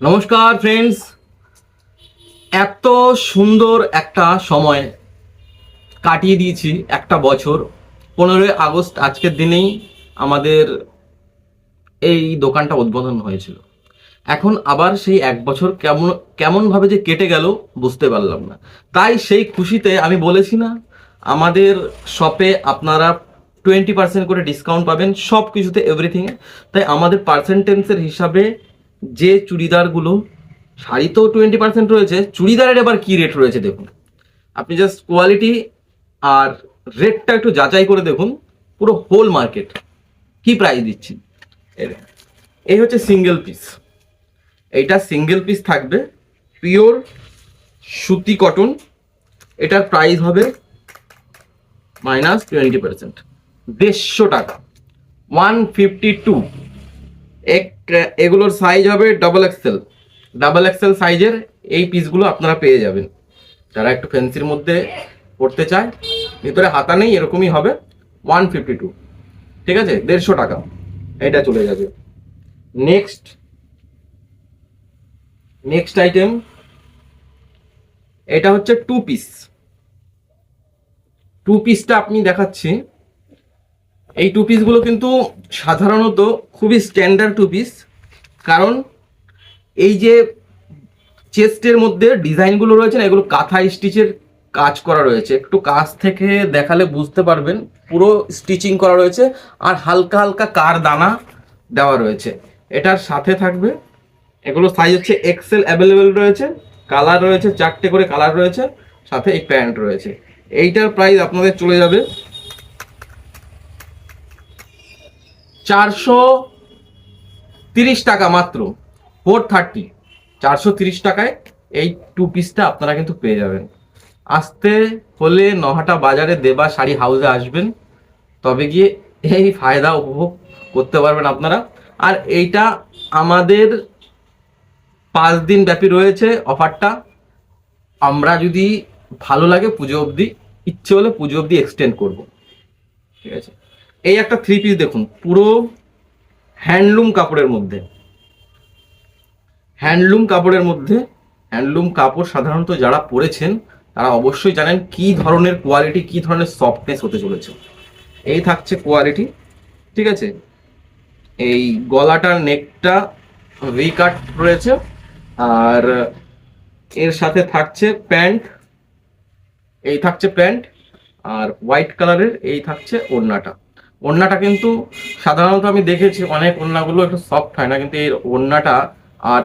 নমস্কার ফ্রেন্ডস, এত সুন্দর একটা সময় কাটিয়ে দিয়েছি, একটা বছর। 15ই আগস্ট আজকের দিনেই আমাদের এই দোকানটা উদ্বোধন হয়েছিল। এখন আবার সেই এক বছর কেমন কেমন ভাবে যে কেটে গেল বুঝতে পারলাম না। তাই সেই খুশিতে আমি বলেছি না, আমাদের শপে আপনারা 20% করে ডিসকাউন্ট পাবেন সব কিছুতে, এভরিথিংয়ে। তাই আমাদের পার্সেন্টেন্সের হিসাবে যে চুড়িদারগুলো, শাড়ি তো 20% রয়েছে, চুড়িদারের এবার কি রেট রয়েছে দেখুন। আপনি জাস্ট কোয়ালিটি আর রেটটা একটু যাচাই করে দেখুন, পুরো হোল মার্কেট কি প্রাইস দিচ্ছি। এই হচ্ছে সিঙ্গেল পিস, এইটা সিঙ্গেল পিস থাকবে, পিওর সুতি কটন। এটার প্রাইস হবে -20%, 150 টাকা, 152। এগুলোর সাইজ হবে ডাবল এক্সেল সাইজের এই পিসগুলো আপনারা পেয়ে যাবেন। যারা একটু ফ্যান্সির মধ্যে পড়তে চায়, ভিতরে হাতা নেই, এরকমই হবে। 152, ঠিক আছে, 150 টাকা এটা চলে যাবে। নেক্সট নেক্সট আইটেম, এটা হচ্ছে টু পিসটা আপনি দেখাচ্ছি। এই টু পিসগুলো কিন্তু সাধারণত খুবই স্ট্যান্ডার্ড টু পিস, কারণ এই যে চেস্টের মধ্যে ডিজাইনগুলো রয়েছে না, এগুলো কাঁথা স্টিচের কাজ করা রয়েছে। একটু কাছ থেকে দেখালে বুঝতে পারবেন, পুরো স্টিচিং করা রয়েছে আর হালকা হালকা কার দানা দেওয়া রয়েছে। এটার সাথে থাকবে, এগুলো সাইজ হচ্ছে এক্সেল অ্যাভেলেবেল রয়েছে, কালার রয়েছে 4টে করে কালার রয়েছে, সাথে এই প্যান্ট রয়েছে। এইটার প্রাইস আপনাদের চলে যাবে 430 টাকা মাত্র, 430, 430 টাকায় এই টু পিসটা আপনারা কিন্তু পেয়ে যাবেন। আসতে হলে নহাটা বাজারে দেবা শাড়ি হাউসে আসবেন, তবে গিয়ে এই ফায়দা উপভোগ করতে পারবেন আপনারা। আর এইটা আমাদের 5 দিন ব্যাপী রয়েছে অফারটা। আমরা যদি ভালো লাগে পুজো অবধি, ইচ্ছে হলে পুজো অবধি এক্সটেন্ড করব, ঠিক আছে। এই একটা থ্রি পিস দেখুন, পুরো হ্যান্ডলুম কাপড়ের মধ্যে, হ্যান্ডলুম কাপড় সাধারণত যারা পরেছেন তারা অবশ্যই জানেন কি ধরনের কোয়ালিটি, কি ধরনের সফটনেস হতে চলেছে। এই থাকছে কোয়ালিটি, ঠিক আছে। এই গলাটার নেকটা ভি কাট রয়েছে, আর এর সাথে থাকছে প্যান্ট, এই থাকছে প্যান্ট, আর হোয়াইট কালারের এই থাকছে ওড়নাটা কিন্তু সাধারণত আমি দেখেছি অনেক ওড়নাগুলো একটু সফট হয় না, কিন্তু এই ওড়নাটা